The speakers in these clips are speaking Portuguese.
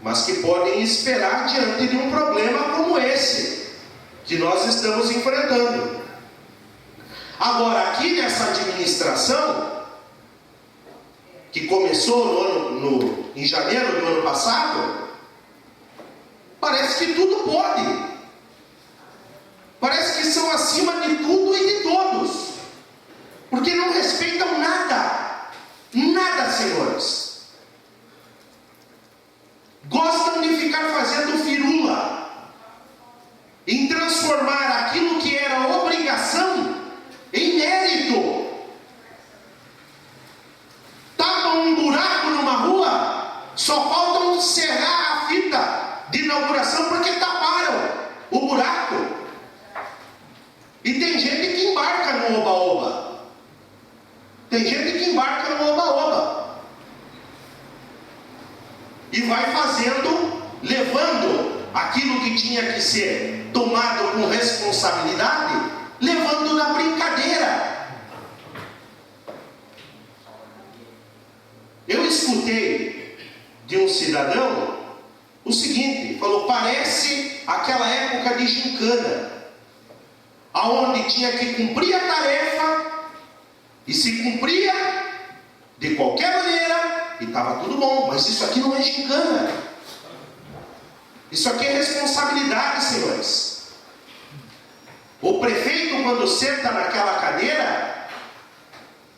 mas que podem esperar diante de um problema como esse que nós estamos enfrentando. Agora, aqui nessa administração, que começou em janeiro do ano passado, parece que tudo pode. Parece que são acima de tudo e de todos, porque não respeitam nada, nada, senhores. Gostam de ficar fazendo firula, em transformar aquilo que era obrigação em mérito. Tapam um buraco numa rua, só faltam serrar a fita de inauguração porque taparam o buraco. E tem gente que embarca no oba-oba. Tem gente que embarca no oba-oba. E vai fazendo, levando aquilo que tinha que ser tomado com responsabilidade, levando na brincadeira. Eu escutei de um cidadão o seguinte, falou: parece aquela época de gincana, aonde tinha que cumprir a tarefa, e se cumpria de qualquer maneira, e estava tudo bom. Mas isso aqui não é gincana. Isso aqui é responsabilidade, senhores. O prefeito, quando senta naquela cadeira,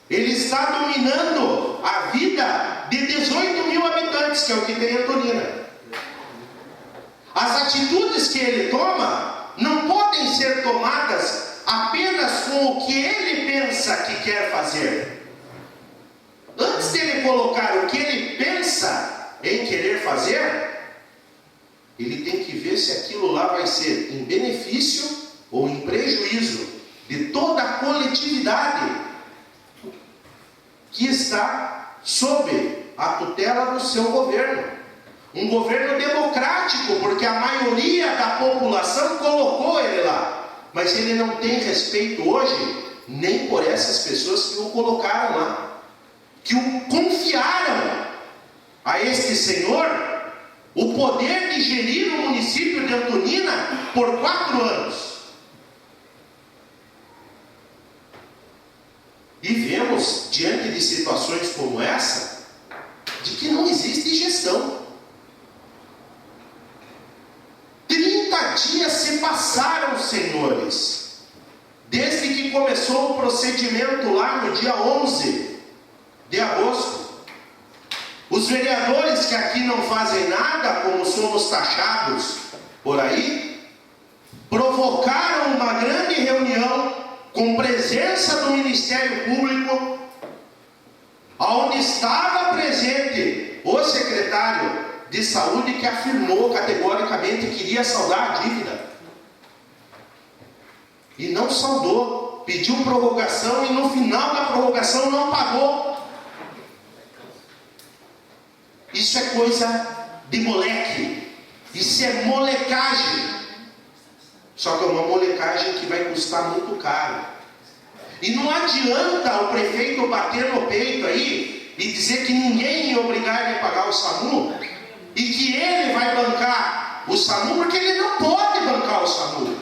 ele está dominando a vida de 18 mil habitantes, que é o que tem Antonina. As atitudes que ele toma não podem ser tomadas apenas com o que ele pensa que quer fazer. Antes dele colocar o que ele pensa em querer fazer, ele tem que ver se aquilo lá vai ser em benefício ou em prejuízo de toda a coletividade que está sob a tutela do seu governo. Um governo democrático, porque a maioria da população colocou ele lá. Mas ele não tem respeito hoje nem por essas pessoas que o colocaram lá, que o confiaram a este senhor o poder de gerir o município de Antonina por 4 anos. E vemos, diante de situações como essa, de que não existe gestão. 30 dias se passaram, senhores, desde que começou o procedimento lá no dia 11 de agosto. Os vereadores que aqui não fazem nada, como somos taxados por aí, provocaram uma grande reunião com presença do Ministério Público, onde estava presente o secretário de Saúde, que afirmou categoricamente que iria saldar a dívida. E não saldou, pediu prorrogação e no final da prorrogação não pagou. Isso é coisa de moleque, isso é molecagem. Só que é uma molecagem que vai custar muito caro. E não adianta o prefeito bater no peito aí e dizer que ninguém ia obrigar ele a pagar o SAMU e que ele vai bancar o SAMU, porque ele não pode bancar o SAMU.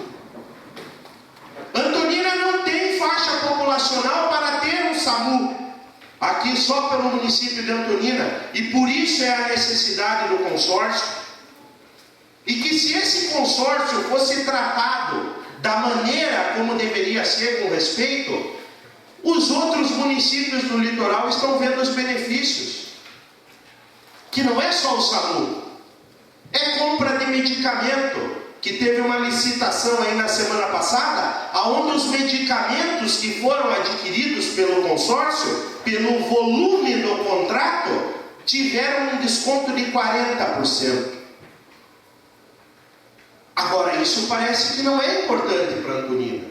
Antonina não tem faixa populacional para ter um SAMU aqui só pelo município de Antonina, e por isso é a necessidade do consórcio. E que se esse consórcio fosse tratado da maneira como deveria ser, com respeito, os outros municípios do litoral estão vendo os benefícios. Que não é só o SAMU, é compra de medicamento, que teve uma licitação aí na semana passada, onde os medicamentos que foram adquiridos pelo consórcio, pelo volume do contrato, tiveram um desconto de 40%. Agora, isso parece que não é importante para Antonina.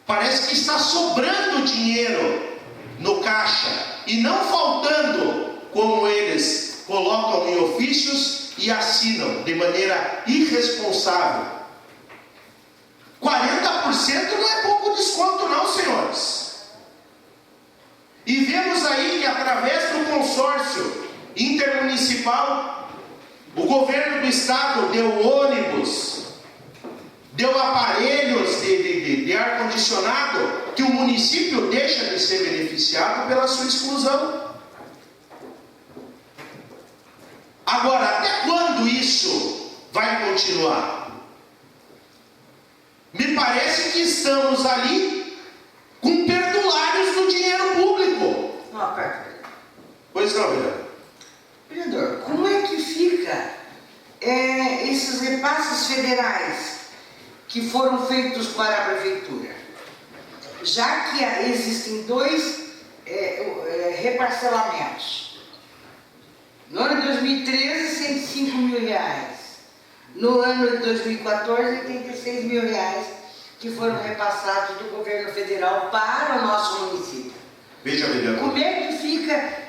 Parece que está sobrando dinheiro no caixa e não faltando, como eles colocam em ofícios e assinam de maneira irresponsável. 40% não é pouco desconto não, senhores. E vemos aí que através do consórcio intermunicipal, O governo do estado deu ônibus, deu aparelhos de ar-condicionado que o município deixa de ser beneficiado pela sua exclusão. Agora, até quando isso vai continuar? Me parece que estamos ali com perdulários do dinheiro público. Não, pera. Pois não, vereador. Vereador, como é que fica esses repasses federais que foram feitos para a prefeitura? Já que existem dois reparcelamentos. No ano de 2013, 105 mil reais. No ano de 2014, 86 mil reais que foram repassados do governo federal para o nosso município. Veja, vereador. Como é que fica,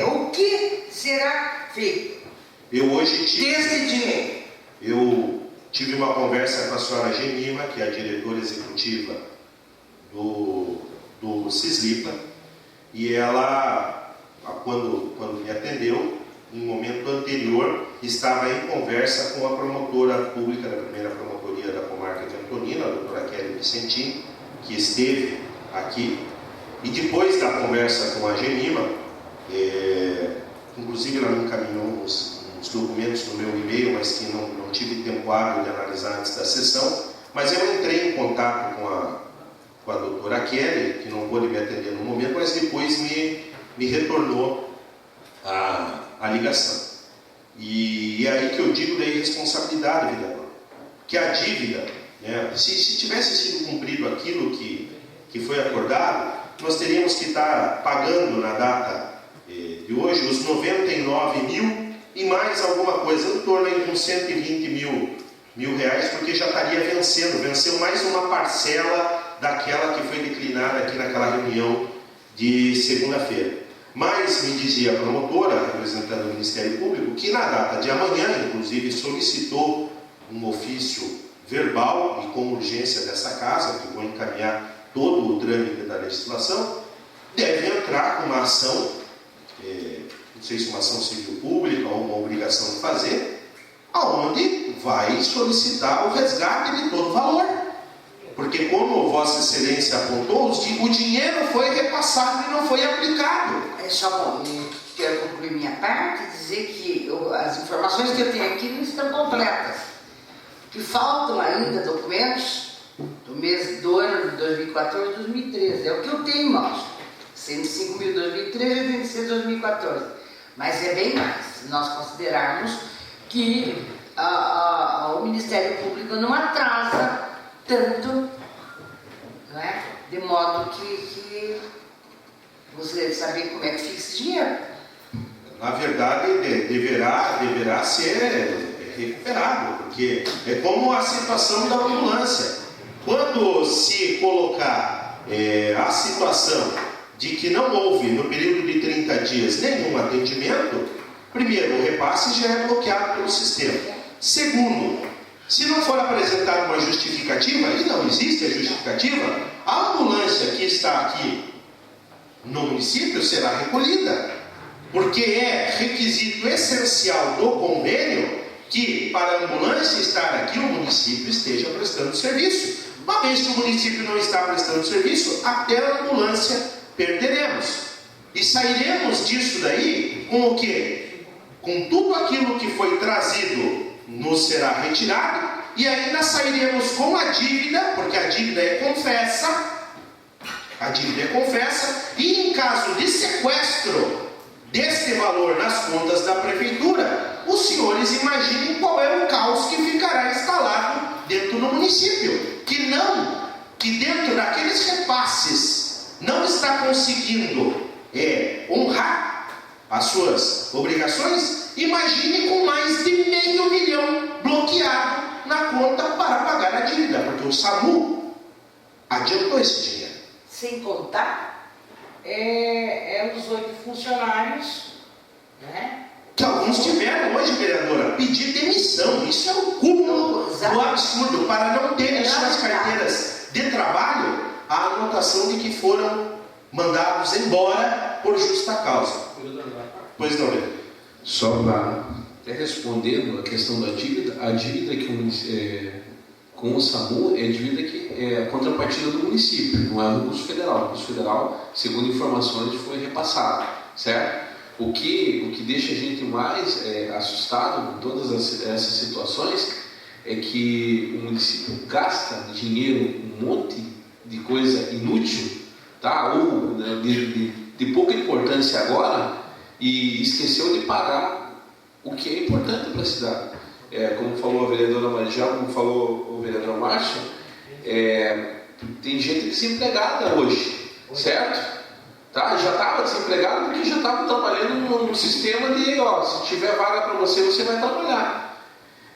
o que será feito desse dinheiro? Eu tive uma conversa com a senhora Genima, que é a diretora executiva do Cislipa, e ela, quando me atendeu, em um momento anterior, estava em conversa com a promotora pública da primeira promotoria da comarca de Antonina, a doutora Kelly Vicentini, que esteve aqui. E depois da conversa com a Genima, inclusive ela me encaminhou uns documentos no meu e-mail, mas que não tive tempo hábil de analisar antes da sessão, mas eu entrei em contato com a doutora Kelly, que não pôde me atender no momento, mas depois me retornou a ligação. E é aí que eu digo da irresponsabilidade, vereador, que a dívida, né, se tivesse sido cumprido aquilo que foi acordado, nós teríamos que estar pagando na data de hoje os 99 mil e mais alguma coisa, em torno de uns 120 mil reais, porque já estaria venceu mais uma parcela daquela que foi declinada aqui naquela reunião de segunda-feira. Mas me dizia a promotora, representando o Ministério Público, que na data de amanhã, inclusive, solicitou um ofício verbal e com urgência dessa casa, que vou encaminhar todo o trâmite da legislação, deve entrar com uma ação, não sei se uma ação civil pública ou uma obrigação de fazer, aonde vai solicitar o resgate de todo o valor. Porque, como Vossa Excelência apontou, o dinheiro foi repassado e não foi aplicado. É só bom, quero concluir minha parte e dizer que as informações que eu tenho aqui não estão completas. Que faltam ainda documentos do ano de 2014 e 2013. É o que eu tenho, irmãos. 105 mil 2013 e 86 2014. Mas é bem mais, se nós considerarmos que o Ministério Público não atrasa tanto, não é? De modo que você deve saber como é que fica esse dinheiro. Na verdade, deverá ser recuperado, porque é como a situação da ambulância. Quando se colocar a situação de que não houve, no período de 30 dias, nenhum atendimento, primeiro, o repasse já é bloqueado pelo sistema. Segundo, se não for apresentada uma justificativa, e não existe a justificativa, a ambulância que está aqui no município será recolhida, porque é requisito essencial do convênio que, para a ambulância estar aqui, o município esteja prestando serviço. Uma vez que o município não está prestando serviço, até a ambulância perderemos. E sairemos disso daí com o quê? Com tudo aquilo que foi trazido nos será retirado, e ainda sairemos com a dívida, porque a dívida é confessa, e em caso de sequestro deste valor nas contas da prefeitura, os senhores imaginem qual é o caos que ficará instalado dentro do município, que dentro daqueles repasses não está conseguindo honrar as suas obrigações. Imagine com mais de R$500 mil bloqueado na conta para pagar a dívida, porque o SAMU adiantou esse dinheiro. Sem contar os 8 funcionários, né? Que alguns tiveram hoje, vereadora, pedir demissão. Isso é o cúmulo do absurdo, para não ter em suas carteiras de trabalho a anotação de que foram mandados embora por justa causa. Pois não, vereador. Só para até respondendo a questão da dívida, a dívida que com o SAMU é a dívida que é a contrapartida do município, não é o recurso federal. O recurso federal, segundo informações, foi repassado, certo? O que deixa a gente mais assustado com todas essas situações é que o município gasta dinheiro, um monte de coisa inútil, tá? Ou de pouca importância agora, e esqueceu de pagar o que é importante para a cidade. Como falou a vereadora Marigel, como falou o vereador Márcio, tem gente desempregada hoje, certo? Tá? Já estava desempregado porque já estava trabalhando num sistema de, se tiver vaga para você, você vai trabalhar.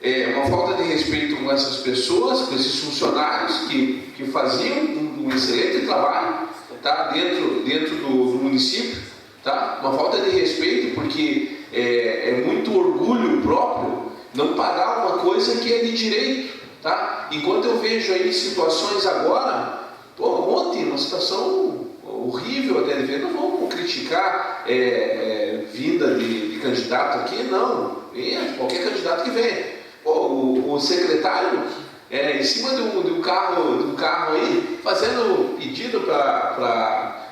É uma falta de respeito com essas pessoas, com esses funcionários que faziam um excelente trabalho, tá? dentro do município, tá? Uma falta de respeito, porque é muito orgulho próprio não pagar uma coisa que é de direito, tá? Enquanto eu vejo aí situações agora, ontem uma situação horrível até de ver, não vamos criticar vinda de candidato aqui, não, qualquer candidato que venha. O secretário em cima de um carro aí, fazendo pedido para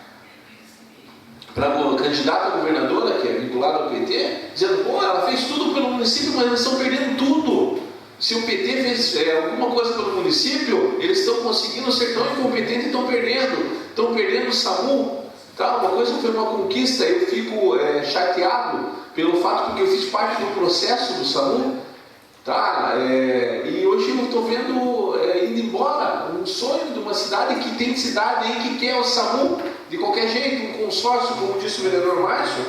o candidato a governadora, que é vinculado ao PT, dizendo, ela fez tudo pelo município, mas eles estão perdendo tudo. Se o PT fez alguma coisa pelo município, eles estão conseguindo ser tão incompetentes e estão perdendo o SAMU. Tá? Uma coisa foi uma conquista, eu fico chateado pelo fato porque eu fiz parte do processo do SAMU, tá? E hoje eu estou vendo indo embora um sonho de uma cidade que tem cidade aí que quer o SAMU de qualquer jeito, um consórcio, como disse o vereador Márcio,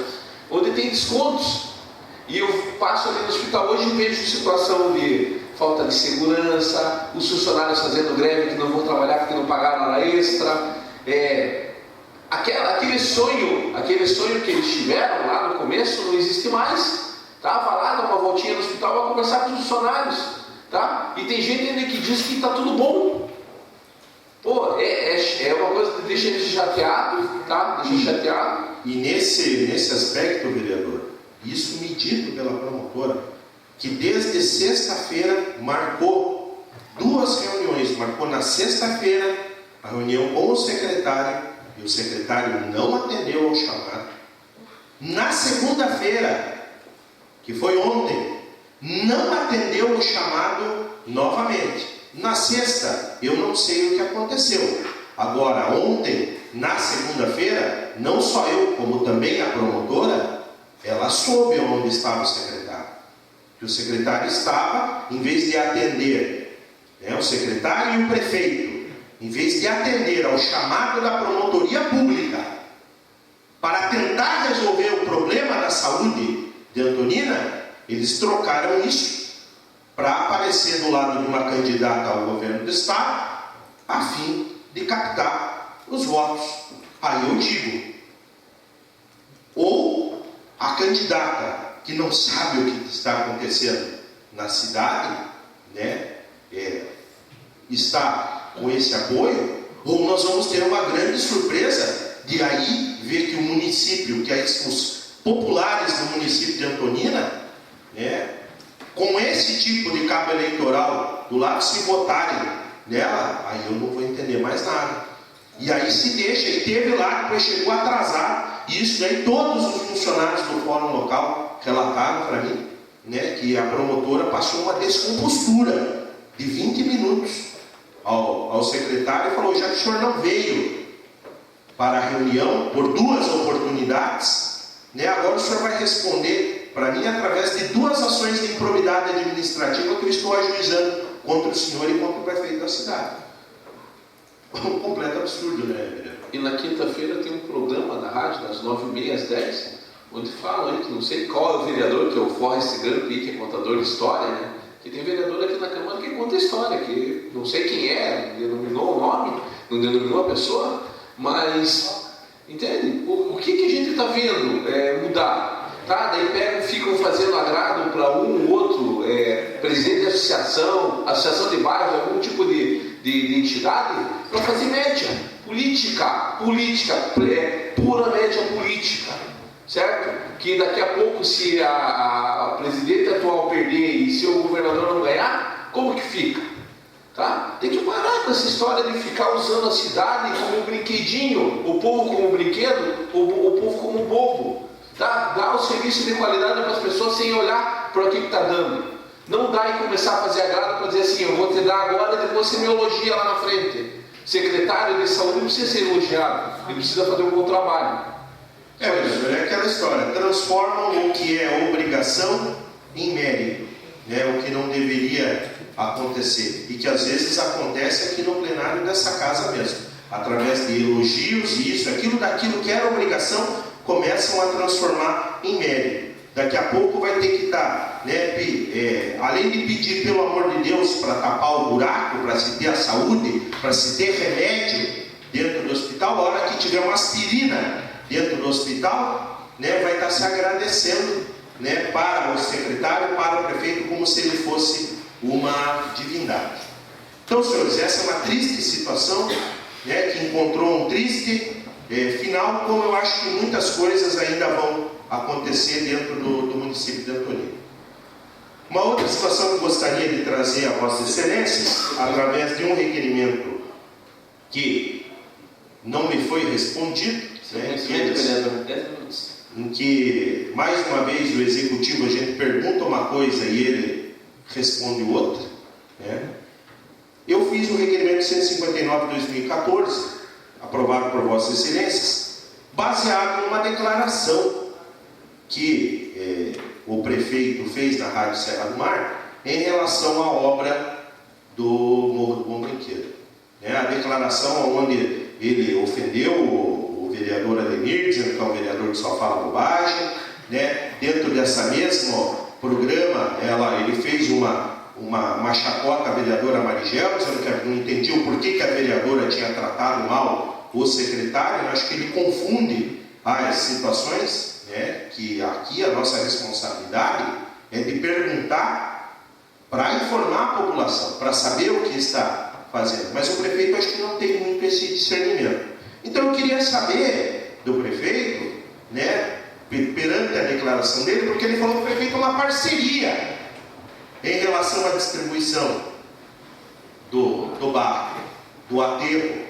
onde tem descontos. E eu passo ali no hospital hoje e vejo situação de falta de segurança, os funcionários fazendo greve que não vão trabalhar porque não pagaram hora extra. Aquele sonho que eles tiveram lá no começo não existe mais. Tá? Vai lá, dá uma voltinha no hospital, vai conversar com os funcionários. Tá? E tem gente ainda que diz que está tudo bom. É uma coisa que deixa eles chateados, tá? Deixa chateado. E nesse aspecto, vereador, isso me dito pela promotora, que desde sexta-feira marcou 2 reuniões. Marcou na sexta-feira a reunião com o secretário, e o secretário não atendeu ao chamado. Na segunda-feira, que foi ontem, não atendeu o chamado novamente. Na sexta, eu não sei o que aconteceu. Agora, ontem, na segunda-feira, não só eu, como também a promotora, ela soube onde estava o secretário. Que o secretário estava, em vez de atender o secretário e o prefeito, em vez de atender ao chamado da promotoria pública para tentar resolver o problema da saúde de Antonina, eles trocaram isso para aparecer do lado de uma candidata ao governo do estado, a fim de captar os votos. Aí eu digo, ou a candidata que não sabe o que está acontecendo na cidade, está com esse apoio, ou nós vamos ter uma grande surpresa de aí ver que o município, os populares do município de Antonina, com esse tipo de cabo eleitoral do lado, se votarem nela, aí eu não vou entender mais nada. E aí se deixa, e teve lá, depois chegou atrasado, e isso daí todos os funcionários do fórum local relataram para mim, que a promotora passou uma descompostura de 20 minutos ao secretário e falou, já que o senhor não veio para a reunião por 2 oportunidades, agora o senhor vai responder para mim através de 2 ações de improbidade administrativa que eu estou ajuizando contra o senhor e contra o prefeito da cidade. Um completo absurdo, né, vereador? E na quinta-feira tem um programa na rádio, das 9h30 às 10h, onde falam aí, que não sei qual é o vereador, que é o Forrest Gump, que é contador de história, que tem vereador aqui na Câmara que conta história, que não sei quem não denominou o nome, não denominou a pessoa, mas, entende? O que a gente está vendo mudar? Tá? Daí ficam fazendo agrado para um ou outro presidente de associação de bairro, algum tipo de entidade, para fazer média política, pura média política. certo? Que daqui a pouco, se a presidente atual perder e se o governador não ganhar, como que fica? Tá? Tem que parar com essa história de ficar usando a cidade como um brinquedinho, o povo como um brinquedo, o povo como um bobo. Tá? Dar o serviço de qualidade para as pessoas sem olhar para o que está dando. Não dá e começar a fazer agrado para dizer assim, eu vou te dar agora e depois você me elogia lá na frente. Secretário de saúde não precisa ser elogiado, ele precisa fazer um bom trabalho. É aquela história, transformam o que é obrigação em mérito, né? O que não deveria acontecer, e que às vezes acontece aqui no plenário dessa casa mesmo, através de elogios e isso, aquilo daquilo que era obrigação, começam a transformar em mérito. Daqui a pouco vai ter que estar, né, além de pedir pelo amor de Deus para tapar o buraco, para se ter a saúde, para se ter remédio dentro do hospital, a hora que tiver uma aspirina dentro do hospital, né, vai estar se agradecendo, né, para o secretário, para o prefeito, como se ele fosse uma divindade. Então, senhores, essa é uma triste situação, né, que encontrou um triste final, como eu acho que muitas coisas ainda vão acontecer dentro do município de Antonina. Uma outra situação que eu gostaria de trazer a Vossas Excelências, através de um requerimento que não me foi respondido, né, em que, mais uma vez, o Executivo, a gente pergunta uma coisa e ele responde outra, né? Eu fiz o requerimento 159/2014, aprovado por Vossas Excelências, baseado numa declaração que o prefeito fez na Rádio Serra do Mar em relação à obra do Morro do Bom Brinquedo, né? A declaração onde ele ofendeu o vereador Ademir, dizendo que é um vereador que só fala bobagem, né? Dentro dessa mesmo programa, ele fez uma chacota à vereadora Marigel, dizendo que não entendia o porquê que a vereadora tinha tratado mal o secretário. Eu acho que ele confunde as situações, né? Que aqui a nossa responsabilidade é de perguntar para informar a população, para saber o que está fazendo. Mas o prefeito acho que não tem muito esse discernimento. Então eu queria saber do prefeito, né, perante a declaração dele, porque ele falou que o prefeito é uma parceria em relação à distribuição do barro, do aterro,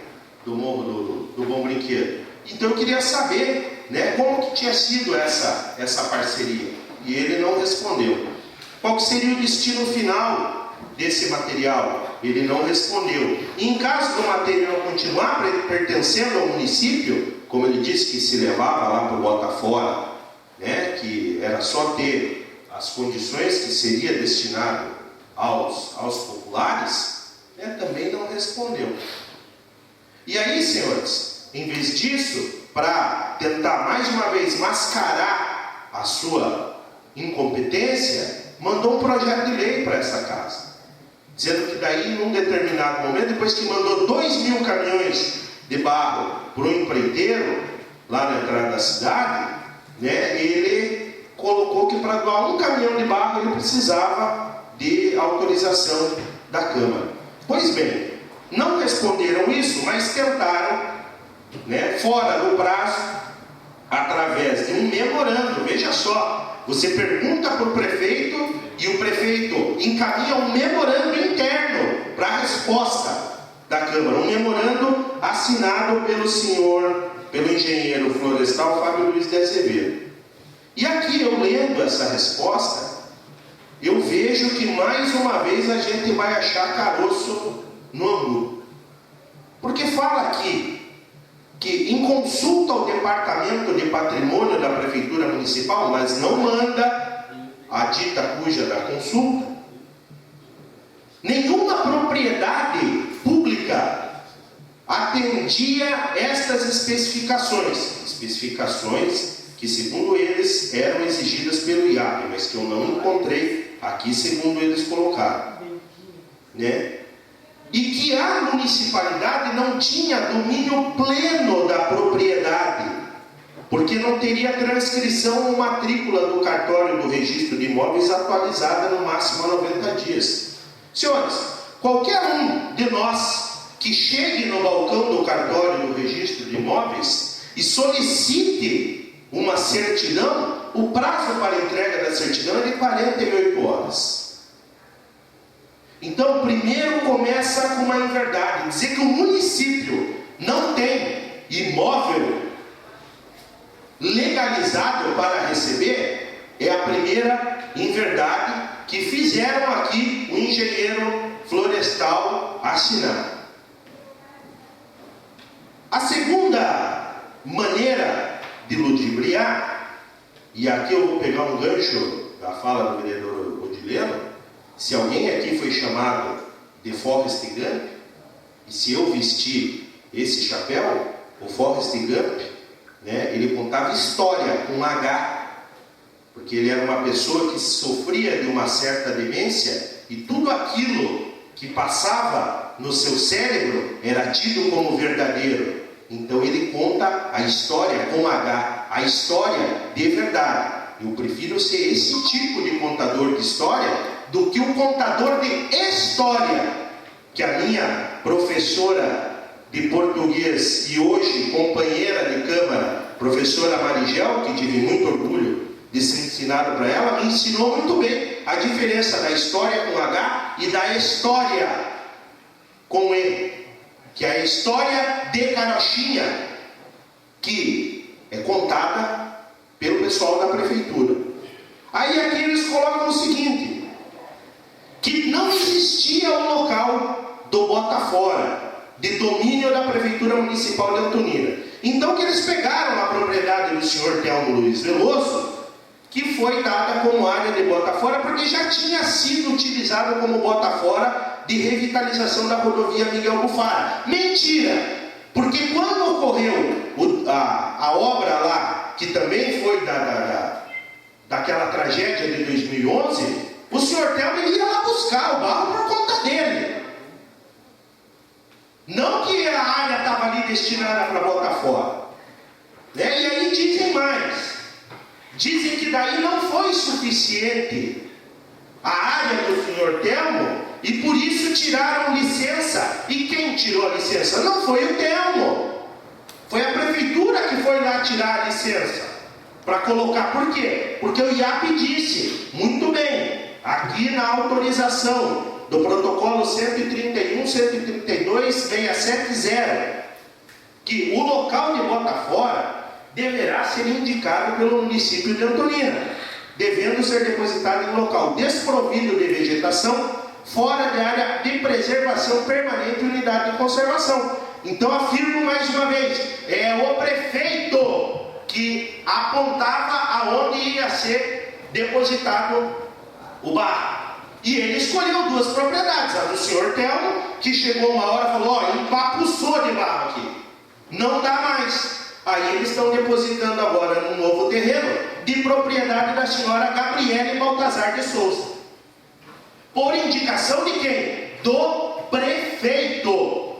do Morro do Bom Brinquedo. Então eu queria saber, né, como que tinha sido essa parceria. E ele não respondeu. Qual que seria o destino final desse material? Ele não respondeu. E em caso do material continuar pertencendo ao município, como ele disse que se levava lá para o Botafora, né, que era só ter as condições que seria destinado aos populares, né, também não respondeu. E aí, senhores, em vez disso, para tentar mais uma vez mascarar a sua incompetência, mandou um projeto de lei para essa casa, dizendo que daí, num determinado momento, depois que mandou 2.000 caminhões de barro para o empreiteiro, lá na entrada da cidade, né, ele colocou que para doar um caminhão de barro ele precisava de autorização da Câmara. Pois bem, não responderam isso, mas tentaram, né, fora do prazo, através de um memorando. Veja só, você pergunta para o prefeito e o prefeito encaminha um memorando interno para a resposta da Câmara, um memorando assinado pelo engenheiro florestal Fábio Luiz de Azevedo. E aqui, eu lendo essa resposta, eu vejo que mais uma vez a gente vai achar caroço no angu. Porque fala aqui que em consulta ao Departamento de Patrimônio da Prefeitura Municipal, mas não manda a dita cuja da consulta, nenhuma propriedade pública atendia estas especificações que, segundo eles, eram exigidas pelo IAP, mas que eu não encontrei aqui, segundo eles colocaram, né? E que a municipalidade não tinha domínio pleno da propriedade, porque não teria transcrição ou matrícula do cartório do registro de imóveis atualizada no máximo a 90 dias. Senhores, qualquer um de nós que chegue no balcão do cartório do registro de imóveis e solicite uma certidão, o prazo para entrega da certidão é de 48 horas. Então, primeiro começa com uma inverdade, dizer que o município não tem imóvel legalizado para receber, é a primeira inverdade que fizeram aqui o engenheiro florestal assinar. A segunda maneira de ludibriar, e aqui eu vou pegar um gancho da fala do vereador Odileno, se alguém aqui foi chamado de Forrest Gump, e se eu vestir esse chapéu, o Forrest Gump, né, ele contava história com H, porque ele era uma pessoa que sofria de uma certa demência, e tudo aquilo que passava no seu cérebro era tido como verdadeiro. Então ele conta a história com H, a história de verdade. Eu prefiro ser esse tipo de contador de história do que o contador de história que a minha professora de português e hoje companheira de câmara, professora Marigel, que tive muito orgulho de ser ensinado para ela, me ensinou muito bem a diferença da história com H e da história com E, que é a história de carochinha, que é contada pelo pessoal da prefeitura. Aí aqui eles colocam o seguinte, que não existia o local do Botafora, de domínio da Prefeitura Municipal de Antonina. Então que eles pegaram a propriedade do senhor Telmo Luiz Veloso, que foi dada como área de Botafora, porque já tinha sido utilizado como Botafora de revitalização da rodovia Miguel Bufara. Mentira! Porque quando ocorreu a obra lá, que também foi daquela tragédia de 2011, o senhor Telmo ia lá buscar o barro por conta dele. Não que a área estava ali destinada para Botafora. Né? E aí dizem mais. Dizem que daí não foi suficiente a área do senhor Telmo e por isso tiraram licença. E quem tirou a licença? Não foi o Telmo. Foi a prefeitura que foi lá tirar a licença. Para colocar, por quê? Porque o IAP disse, muito bem, aqui na autorização do protocolo 131.132.670, que o local de Botafora deverá ser indicado pelo município de Antonina, devendo ser depositado em local desprovido de vegetação, fora de área de preservação permanente e unidade de conservação. Então afirmo mais uma vez, é o prefeito que apontava aonde ia ser depositado o barro. E ele escolheu duas propriedades, a do senhor Telmo, que chegou uma hora e falou, ó, empapuçou de barro aqui, não dá mais. Aí eles estão depositando agora num novo terreno, de propriedade da senhora Gabriele Baltazar de Souza. Por indicação de quem? Do prefeito.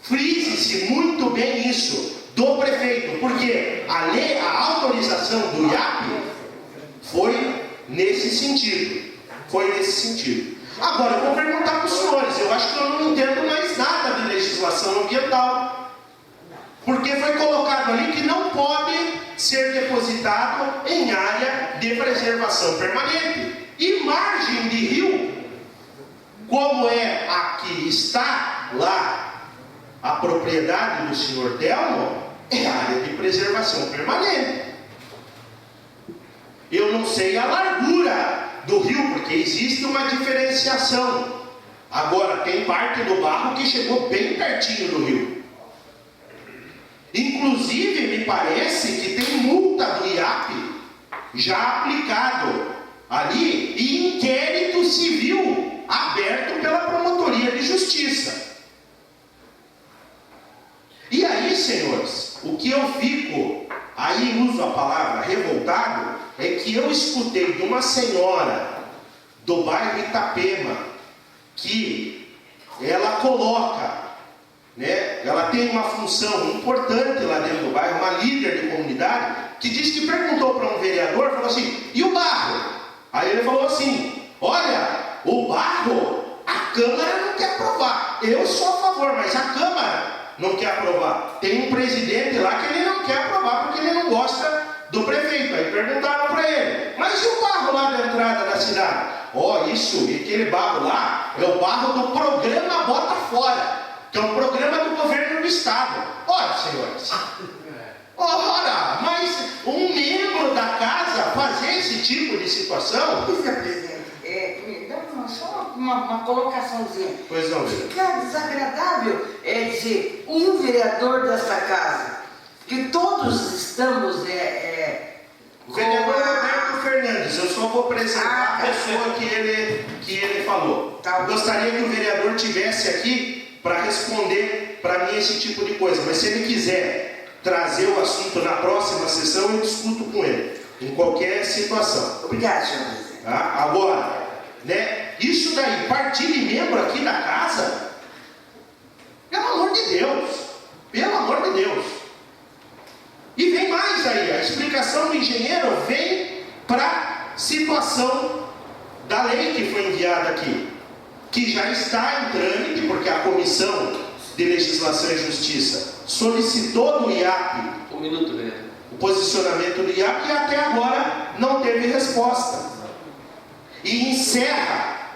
Frise-se muito bem isso, do prefeito, porque a lei, a autorização do IAP foi nesse sentido. Agora eu vou perguntar para os senhores, eu acho que eu não entendo mais nada de legislação ambiental, porque foi colocado ali que não pode ser depositado em área de preservação permanente. E margem de rio, como é aqui está lá a propriedade do senhor Telmo, é área de preservação permanente. Eu não sei a largura do rio, porque existe uma diferenciação. Agora, tem parte do barro que chegou bem pertinho do rio. Inclusive, me parece que tem multa do IAP já aplicado ali e inquérito civil aberto pela Promotoria de Justiça. E aí, senhores, o que eu fico, aí uso a palavra revoltado, é que eu escutei de uma senhora do bairro Itapema, que ela coloca, né, ela tem uma função importante lá dentro do bairro, uma líder de comunidade, que diz que perguntou para um vereador, falou assim, e o barro? Aí ele falou assim, olha, o barro, a Câmara não quer aprovar, eu sou a favor, mas a Câmara não quer aprovar? Tem um presidente lá que ele não quer aprovar porque ele não gosta do prefeito. Aí perguntaram para ele, mas e o barro lá da entrada da cidade? Isso, e aquele barro lá é o barro do programa Bota Fora, que é um programa do governo do estado. Olha, senhores, ora, mas um membro da casa fazer esse tipo de situação? Pois é, presidente, só uma colocaçãozinha. Pois não, fica desagradável dizer, um vereador desta casa, que todos estamos o vereador Alberto Fernandes, eu só vou apresentar a pessoa que ele falou. Gostaria que o vereador tivesse aqui para responder para mim esse tipo de coisa, mas se ele quiser trazer o assunto na próxima sessão, eu discuto com ele, em qualquer situação. Obrigado, senhor presidente. Agora, isso daí, partir de membro aqui da casa, pelo amor de Deus. E vem mais aí, a explicação do engenheiro vem para a situação da lei que foi enviada aqui, que já está em trâmite, porque a Comissão de Legislação e Justiça solicitou do IAP o posicionamento do IAP e até agora não teve resposta. E encerra,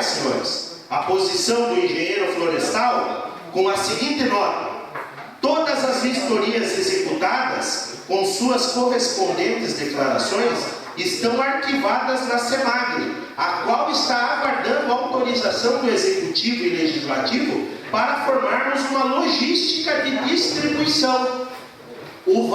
senhores, a posição do engenheiro florestal com a seguinte nota: todas as vistorias executadas com suas correspondentes declarações estão arquivadas na SEMAGRE, a qual está aguardando a autorização do Executivo e Legislativo para formarmos uma logística de distribuição. O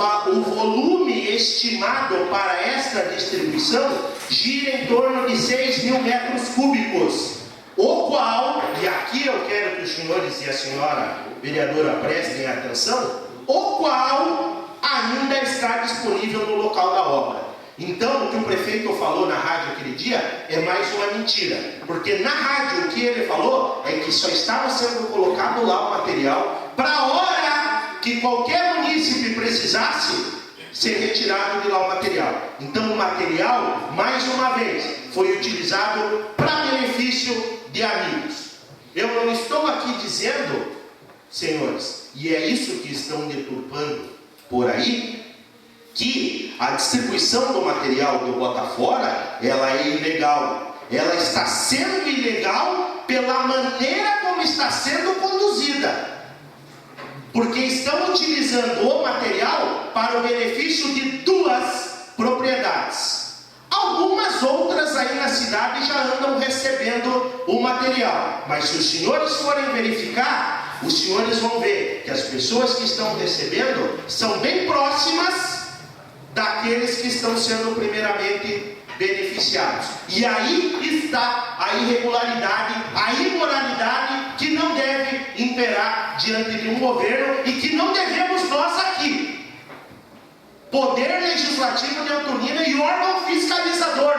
volume estimado para esta distribuição gira em torno de 6 mil metros cúbicos, o qual, e aqui eu quero que os senhores e a senhora vereadora prestem atenção, o qual ainda está disponível no local da obra. Então, o que o prefeito falou na rádio aquele dia é mais uma mentira, porque na rádio o que ele falou é que só estava sendo colocado lá o material para a hora que qualquer munícipe precisasse ser retirado de lá o material. Então o material, mais uma vez, foi utilizado para benefício de amigos. Eu não estou aqui dizendo, senhores, e é isso que estão deturpando por aí, que a distribuição do material do Botafora, ela é ilegal. Ela está sendo ilegal pela maneira como está sendo conduzida. Porque estão utilizando o material para o benefício de duas propriedades. Algumas outras aí na cidade já andam recebendo o material. Mas se os senhores forem verificar, os senhores vão ver que as pessoas que estão recebendo são bem próximas daqueles que estão sendo primeiramente beneficiados. E aí está a irregularidade, a imoralidade que não deve imperar diante de um governo e que não devemos nós aqui, Poder Legislativo de Antonina e órgão fiscalizador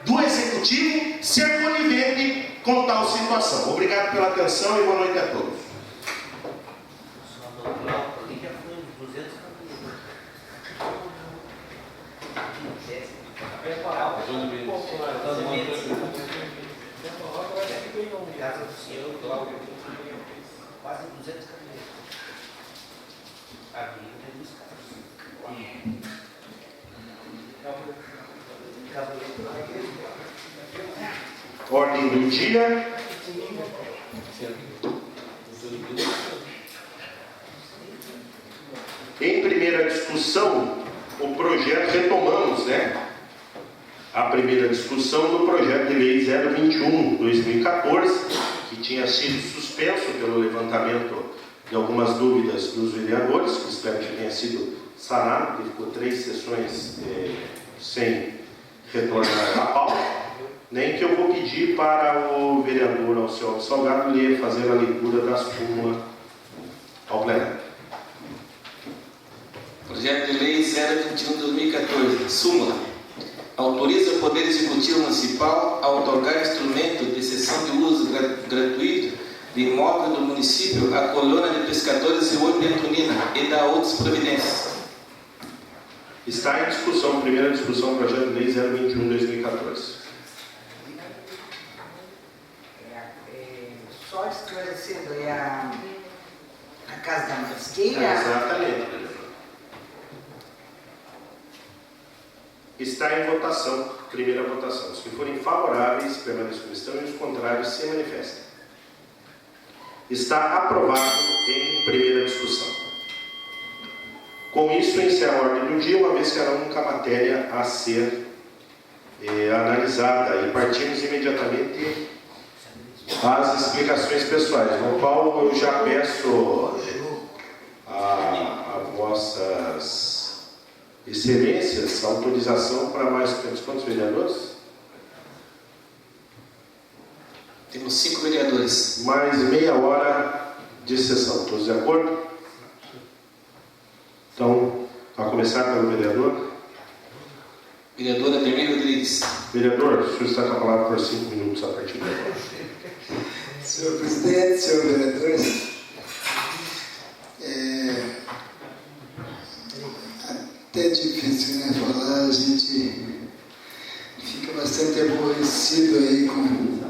do Executivo, ser conivente com tal situação. Obrigado pela atenção e boa noite a todos. Quase 200 caminhões. Aqui tem 2 carros. Ordem do dia. Em primeira discussão, o projeto, retomamos, a primeira discussão do projeto de lei 021/2014, que tinha sido suspenso pelo levantamento de algumas dúvidas dos vereadores, que espero que tenha sido sanado, que ficou 3 sessões sem retornar à pauta, nem que eu vou pedir para o vereador Alceu Salgado fazer a leitura da súmula ao plenário. Projeto de Lei 021/2014. Súmula. Autoriza o Poder Executivo Municipal a outorgar instrumento de cessão de uso gratuito de imóvel do município à colônia de pescadores e Oi de Antonina e da outras providências. Está em discussão, primeira discussão, projeto de lei 021/2014. Só esclarecendo, a Casa da Masqueira? Exatamente. Está em votação, primeira votação. Os que forem favoráveis permaneçam como estão e os contrários se manifestem. Está aprovado em primeira discussão. Com isso, encerra a ordem do dia, uma vez que era a única matéria a ser analisada. E partimos imediatamente às explicações pessoais, no qual eu já peço a vossas excelências autorização para mais quantos vereadores? Temos 5 vereadores. Mais meia hora de sessão. Todos de acordo? Então, a começar pelo vereador. Vereadora Ademir Rodrigues. Vereador, o senhor está com a palavra por 5 minutos a partir de agora. Senhor presidente, senhor vereadores, até difícil, né, falar, a gente fica bastante aborrecido aí com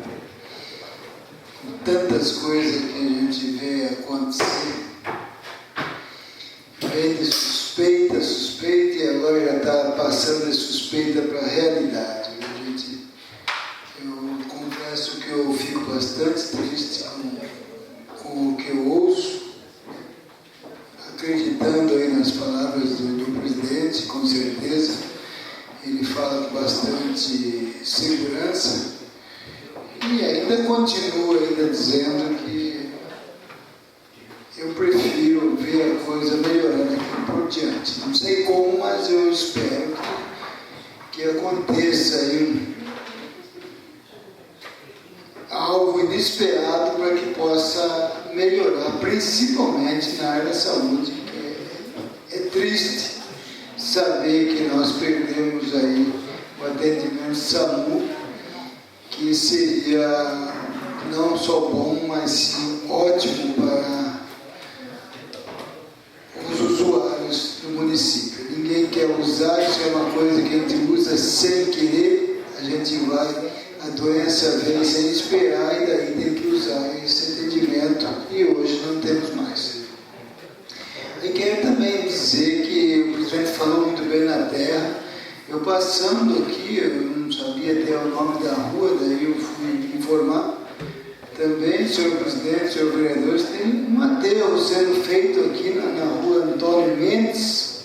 tantas coisas que a gente vê acontecer. Vem de suspeita, e agora já está passando de suspeita para a realidade. Eu confesso que eu fico bastante triste com o que eu ouço, acreditando aí nas palavras do presidente, com certeza. Ele fala com bastante segurança e ainda continua dizendo que eu prefiro ver a coisa melhorando aqui por diante. Não sei como, mas eu espero que aconteça aí algo inesperado para que possa melhorar, principalmente na área da saúde, que é triste saber que nós perdemos aí o atendimento SAMU, que seria não só bom, mas sim ótimo para os usuários do município. Ninguém quer usar, isso é uma coisa que a gente usa sem querer, a gente vai, a doença vem sem esperar e daí tem que usar esse atendimento e hoje não temos mais. E quero também dizer que o presidente falou muito bem na terra. Eu passando aqui, eu não sabia até o nome da rua, daí eu fui informar. Também, senhor presidente, senhor vereador, tem um aterro sendo feito aqui na rua Antônio Mendes,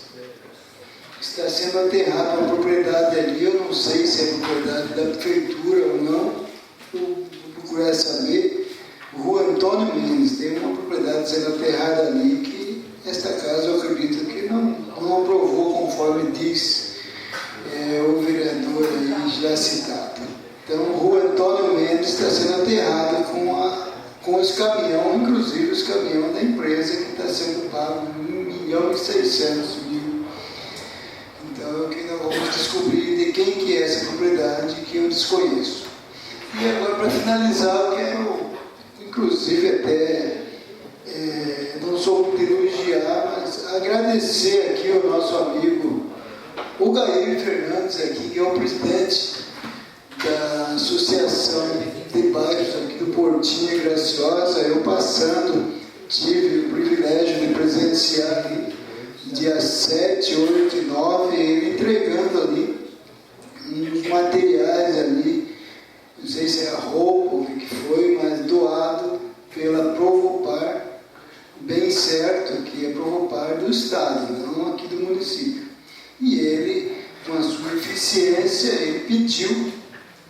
que está sendo aterrado uma propriedade ali. Eu não sei se é propriedade da prefeitura ou não, vou procurar saber. Rua Antônio Mendes, tem uma propriedade sendo aterrada ali que esta casa eu acredito que não aprovou conforme diz o vereador aí já citado. Então, Rua Antônio Mendes está sendo aterrada com os caminhões, inclusive os caminhões da empresa que está sendo pago R$1.600.000. Então, aqui nós vamos descobrir de quem que é essa propriedade que eu desconheço. E agora, para finalizar, eu quero, inclusive, até não sou muito elogiar, mas agradecer aqui ao nosso amigo o Gair Fernandes, aqui, que é o presidente da Associação de Bairros aqui do Portinho Graciosa. Eu passando, tive o privilégio de presenciar ali, dia 7, 8 e 9, ele entregando ali uns materiais ali, não sei se era roupa ou o que foi, mas doado pela Provopar, bem certo que é Provopar do Estado, não aqui do município. E ele, com a sua eficiência, ele pediu,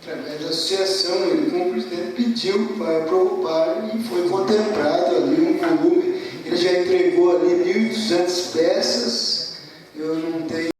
através da associação, ele como presidente pediu para Provopar e foi contemplado ali um volume. Ele já entregou ali 1.200 peças, eu não tenho